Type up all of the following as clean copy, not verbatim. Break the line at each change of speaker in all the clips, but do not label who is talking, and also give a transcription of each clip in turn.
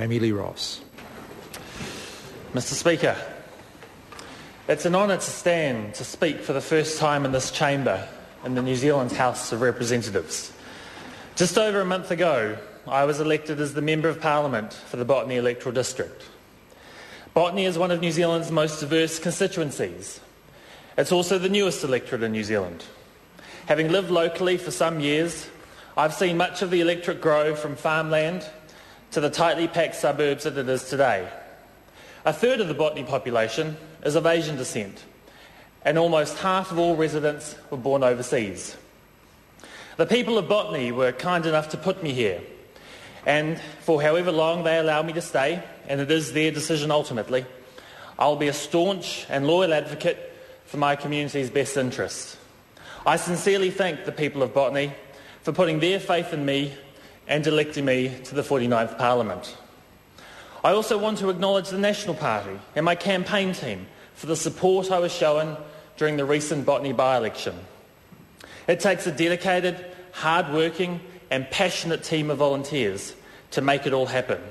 Jami-Lee Ross.
Mr. Speaker, it's an honour to stand to speak for the first time in this chamber in the New Zealand House of Representatives. Just over a month ago, I was elected as the Member of Parliament for the Botany electoral district. Botany is one of New Zealand's most diverse constituencies. It's also the newest electorate in New Zealand. Having lived locally for some years, I've seen much of the electorate grow from farmland to the tightly packed suburbs that it is today. A third of the Botany population is of Asian descent, and almost half of all residents were born overseas. The people of Botany were kind enough to put me here, and for however long they allow me to stay, and it is their decision ultimately, I'll be a staunch and loyal advocate for my community's best interests. I sincerely thank the people of Botany for putting their faith in me and electing me to the 49th Parliament. I also want to acknowledge the National Party and my campaign team for the support I was shown during the recent Botany by-election. It takes a dedicated, hard-working and passionate team of volunteers to make it all happen.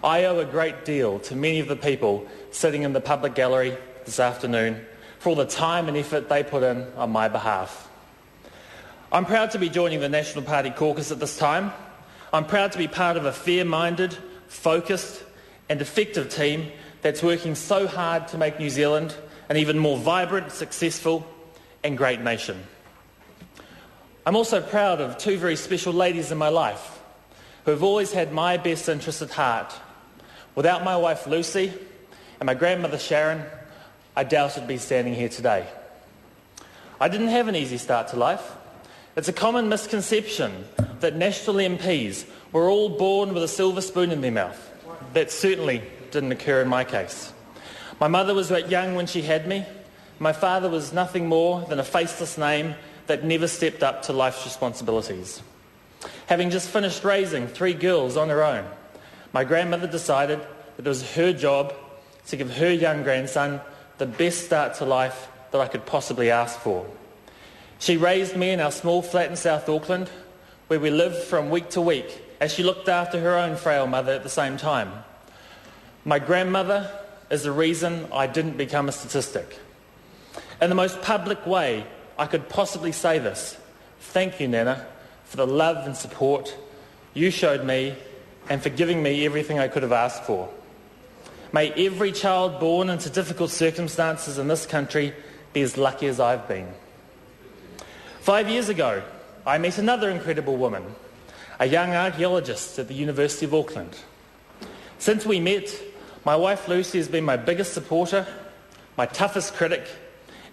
I owe a great deal to many of the people sitting in the public gallery this afternoon for all the time and effort they put in on my behalf. I'm proud to be joining the National Party caucus at this time. I'm proud to be part of a fair-minded, focused and effective team that's working so hard to make New Zealand an even more vibrant, successful and great nation. I'm also proud of two very special ladies in my life who have always had my best interests at heart. Without my wife Lucy and my grandmother Sharon, I doubt I'd be standing here today. I didn't have an easy start to life. It's a common misconception that national MPs were all born with a silver spoon in their mouth. That certainly didn't occur in my case. My mother was young when she had me. My father was nothing more than a faceless name that never stepped up to life's responsibilities. Having just finished raising 3 girls on her own, my grandmother decided that it was her job to give her young grandson the best start to life that I could possibly ask for. She raised me in our small flat in South Auckland, where we lived from week to week as she looked after her own frail mother at the same time. My grandmother is the reason I didn't become a statistic. In the most public way I could possibly say this, thank you, Nana, for the love and support you showed me and for giving me everything I could have asked for. May every child born into difficult circumstances in this country be as lucky as I've been. 5 years ago, I met another incredible woman, a young archaeologist at the University of Auckland. Since we met, my wife Lucy has been my biggest supporter, my toughest critic,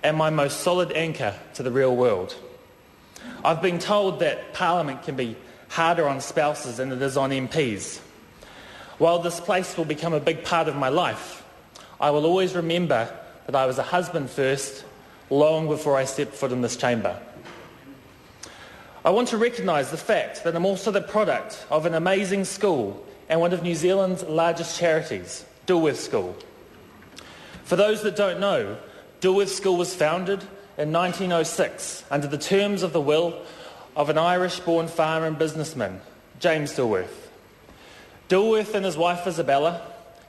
and my most solid anchor to the real world. I've been told that Parliament can be harder on spouses than it is on MPs. While this place will become a big part of my life, I will always remember that I was a husband first, long before I stepped foot in this chamber. I want to recognise the fact that I'm also the product of an amazing school and one of New Zealand's largest charities, Dilworth School. For those that don't know, Dilworth School was founded in 1906 under the terms of the will of an Irish-born farmer and businessman, James Dilworth. Dilworth and his wife Isabella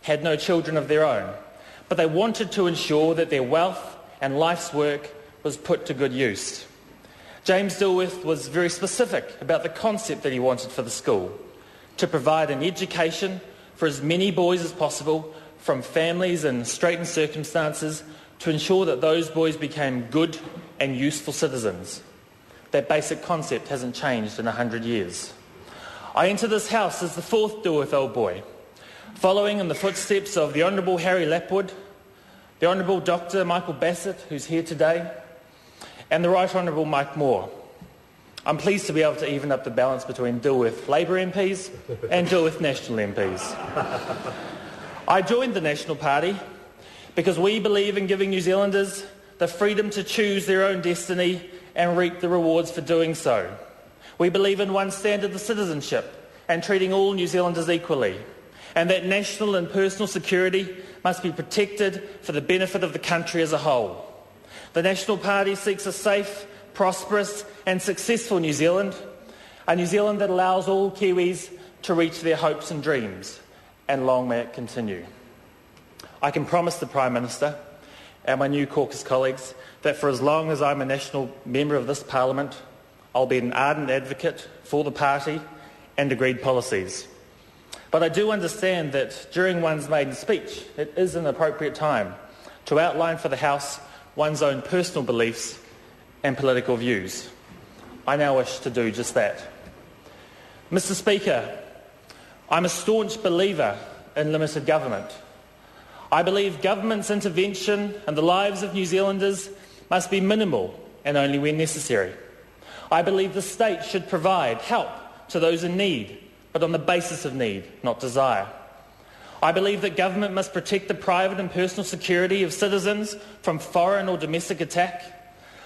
had no children of their own, but they wanted to ensure that their wealth and life's work was put to good use. James Dilworth was very specific about the concept that he wanted for the school, to provide an education for as many boys as possible from families in straitened circumstances to ensure that those boys became good and useful citizens. That basic concept hasn't changed in 100 years. I enter this house as the 4th Dilworth old boy, following in the footsteps of the Honourable Harry Lapwood, the Honourable Dr. Michael Bassett, who's here today, and the Right Honourable Mike Moore. I'm pleased to be able to even up the balance between Dilworth Labour MPs and Dilworth National MPs. I joined the National Party because we believe in giving New Zealanders the freedom to choose their own destiny and reap the rewards for doing so. We believe in one standard of citizenship and treating all New Zealanders equally, and that national and personal security must be protected for the benefit of the country as a whole. The National Party seeks a safe, prosperous and successful New Zealand, a New Zealand that allows all Kiwis to reach their hopes and dreams, and long may it continue. I can promise the Prime Minister and my new caucus colleagues that for as long as I'm a national member of this Parliament, I'll be an ardent advocate for the party and agreed policies. But I do understand that during one's maiden speech, it is an appropriate time to outline for the House one's own personal beliefs and political views. I now wish to do just that. Mr. Speaker, I'm a staunch believer in limited government. I believe government's intervention in the lives of New Zealanders must be minimal and only when necessary. I believe the state should provide help to those in need, but on the basis of need, not desire. I believe that government must protect the private and personal security of citizens from foreign or domestic attack.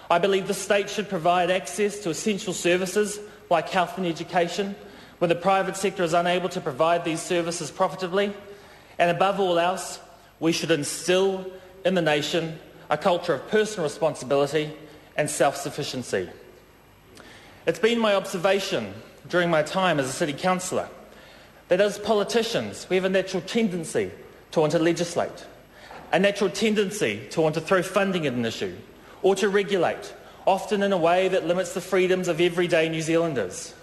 I believe the state should provide access to essential services like health and education when the private sector is unable to provide these services profitably. And above all else, we should instil in the nation a culture of personal responsibility and self-sufficiency. It's been my observation during my time as a city councillor that as politicians we have a natural tendency to want to legislate, a natural tendency to want to throw funding at an issue or to regulate, often in a way that limits the freedoms of everyday New Zealanders.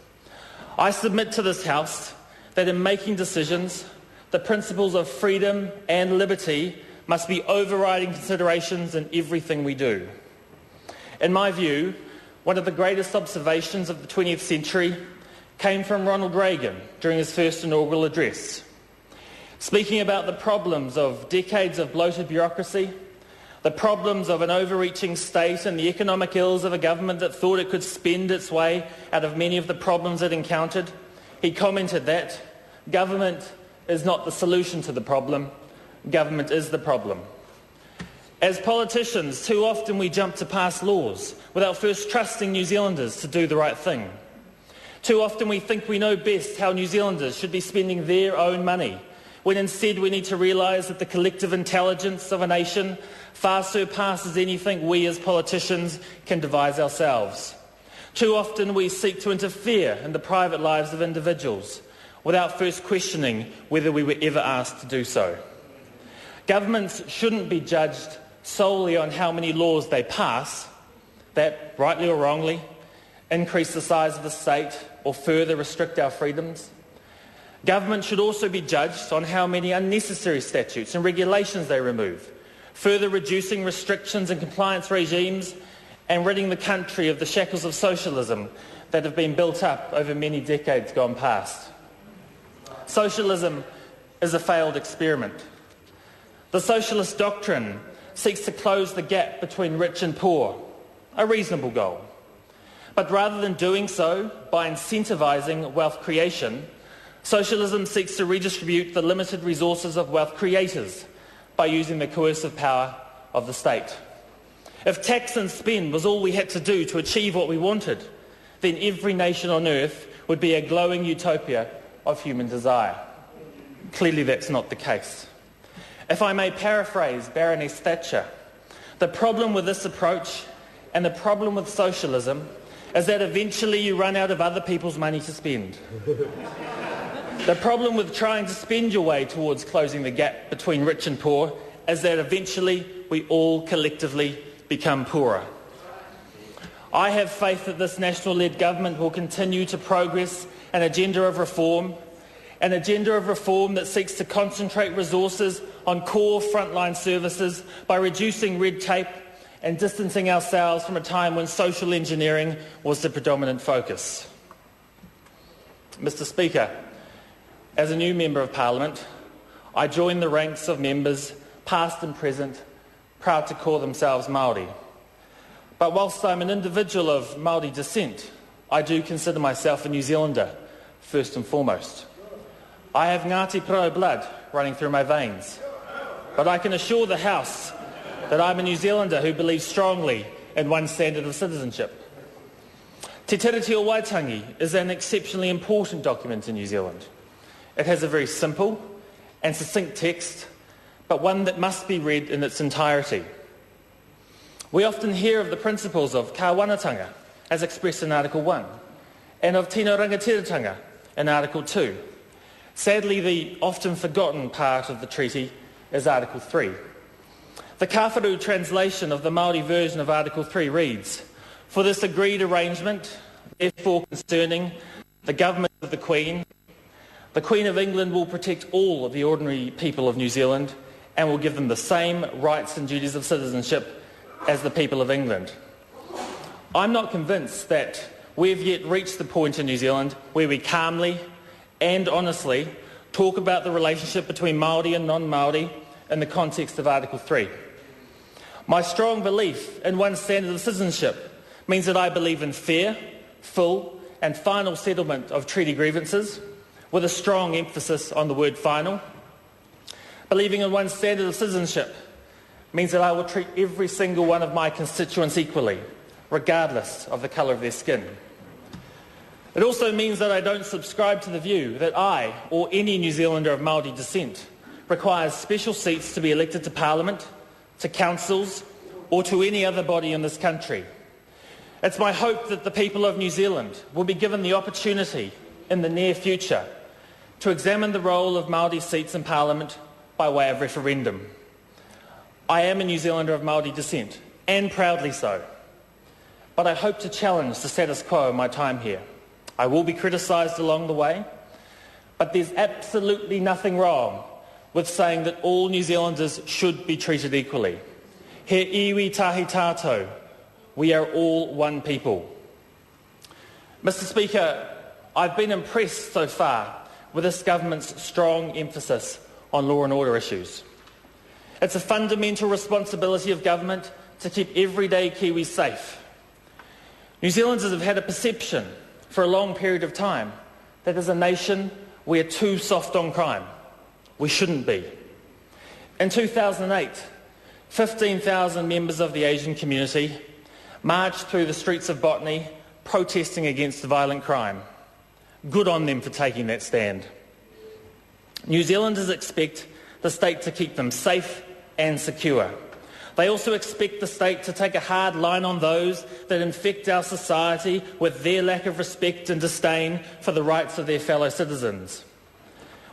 I submit to this House that in making decisions, the principles of freedom and liberty must be overriding considerations in everything we do. In my view, one of the greatest observations of the 20th century came from Ronald Reagan during his first inaugural address. Speaking about the problems of decades of bloated bureaucracy, the problems of an overreaching state and the economic ills of a government that thought it could spend its way out of many of the problems it encountered, he commented that government is not the solution to the problem, government is the problem. As politicians, too often we jump to pass laws without first trusting New Zealanders to do the right thing. Too often we think we know best how New Zealanders should be spending their own money, when instead we need to realise that the collective intelligence of a nation far surpasses anything we as politicians can devise ourselves. Too often we seek to interfere in the private lives of individuals without first questioning whether we were ever asked to do so. Governments shouldn't be judged solely on how many laws they pass that, rightly or wrongly, increase the size of the state or further restrict our freedoms. Government should also be judged on how many unnecessary statutes and regulations they remove, further reducing restrictions and compliance regimes and ridding the country of the shackles of socialism that have been built up over many decades gone past. Socialism is a failed experiment. The socialist doctrine seeks to close the gap between rich and poor, a reasonable goal. But rather than doing so by incentivising wealth creation, socialism seeks to redistribute the limited resources of wealth creators by using the coercive power of the state. If tax and spend was all we had to do to achieve what we wanted, then every nation on earth would be a glowing utopia of human desire. Clearly that's not the case. If I may paraphrase Baroness Thatcher, the problem with this approach and the problem with socialism is that eventually you run out of other people's money to spend. The problem with trying to spend your way towards closing the gap between rich and poor is that eventually we all collectively become poorer. I have faith that this national-led government will continue to progress an agenda of reform that seeks to concentrate resources on core frontline services by reducing red tape and distancing ourselves from a time when social engineering was the predominant focus. Mr. Speaker, as a new Member of Parliament, I join the ranks of members, past and present, proud to call themselves Māori. But whilst I'm an individual of Māori descent, I do consider myself a New Zealander, first and foremost. I have Ngāti Porou blood running through my veins, but I can assure the House that I'm a New Zealander who believes strongly in one standard of citizenship. Te Tiriti o Waitangi is an exceptionally important document in New Zealand. It has a very simple and succinct text, but one that must be read in its entirety. We often hear of the principles of kāwanatanga, as expressed in Article 1, and of tino rangatiratanga in Article 2. Sadly, the often forgotten part of the treaty is Article 3. The Kāwharu translation of the Māori version of Article 3 reads, "For this agreed arrangement, therefore concerning the government of the Queen of England will protect all of the ordinary people of New Zealand and will give them the same rights and duties of citizenship as the people of England." I'm not convinced that we've yet reached the point in New Zealand where we calmly and honestly talk about the relationship between Māori and non-Māori in the context of Article 3. My strong belief in one standard of citizenship means that I believe in fair, full and final settlement of treaty grievances, with a strong emphasis on the word final. Believing in one standard of citizenship means that I will treat every single one of my constituents equally, regardless of the colour of their skin. It also means that I don't subscribe to the view that I, or any New Zealander of Māori descent, requires special seats to be elected to Parliament, to councils, or to any other body in this country. It's my hope that the people of New Zealand will be given the opportunity in the near future to examine the role of Māori seats in Parliament by way of referendum. I am a New Zealander of Māori descent, and proudly so, but I hope to challenge the status quo in my time here. I will be criticised along the way, but there's absolutely nothing wrong with saying that all New Zealanders should be treated equally. He iwi tahi tātou, we are all one people. Mr Speaker, I've been impressed so far with this government's strong emphasis on law and order issues. It's a fundamental responsibility of government to keep everyday Kiwis safe. New Zealanders have had a perception for a long period of time that as a nation we are too soft on crime. We shouldn't be. In 2008, 15,000 members of the Asian community marched through the streets of Botany protesting against violent crime. Good on them for taking that stand. New Zealanders expect the state to keep them safe and secure. They also expect the state to take a hard line on those that infect our society with their lack of respect and disdain for the rights of their fellow citizens.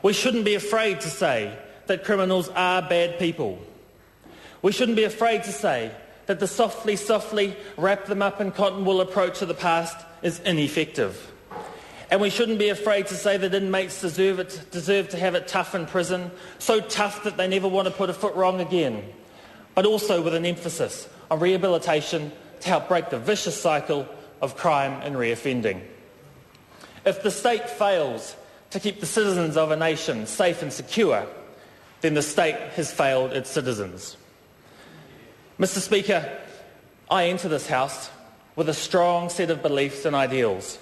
We shouldn't be afraid to say that criminals are bad people. We shouldn't be afraid to say that the softly wrap them up in cotton wool approach to the past is ineffective. And we shouldn't be afraid to say that inmates deserve to have it tough in prison, so tough that they never want to put a foot wrong again, but also with an emphasis on rehabilitation to help break the vicious cycle of crime and reoffending. If the state fails to keep the citizens of a nation safe and secure, then the state has failed its citizens. Mr Speaker, I enter this House with a strong set of beliefs and ideals.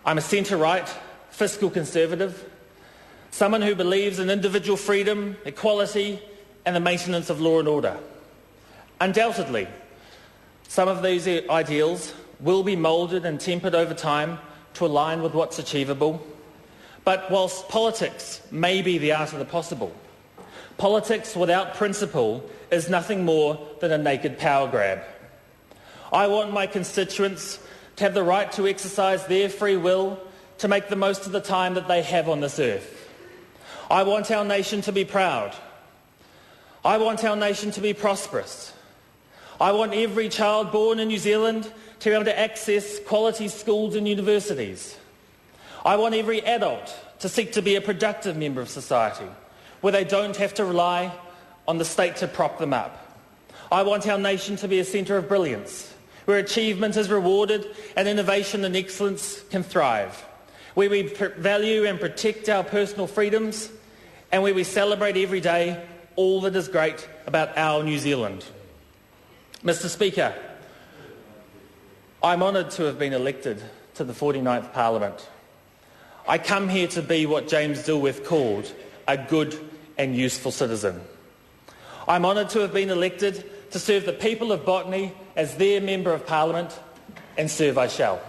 I'm a centre-right, fiscal conservative, someone who believes in individual freedom, equality and the maintenance of law and order. Undoubtedly, some of these ideals will be moulded and tempered over time to align with what's achievable. But whilst politics may be the art of the possible, politics without principle is nothing more than a naked power grab. I want my constituents to have the right to exercise their free will to make the most of the time that they have on this earth. I want our nation to be proud. I want our nation to be prosperous. I want every child born in New Zealand to be able to access quality schools and universities. I want every adult to seek to be a productive member of society, where they don't have to rely on the state to prop them up. I want our nation to be a centre of brilliance, where achievement is rewarded and innovation and excellence can thrive, where we value and protect our personal freedoms, and where we celebrate every day all that is great about our New Zealand. Mr Speaker, I'm honoured to have been elected to the 49th Parliament. I come here to be what James Dilworth called a good and useful citizen. I'm honoured to have been elected to serve the people of Botany as their Member of Parliament, and serve I shall.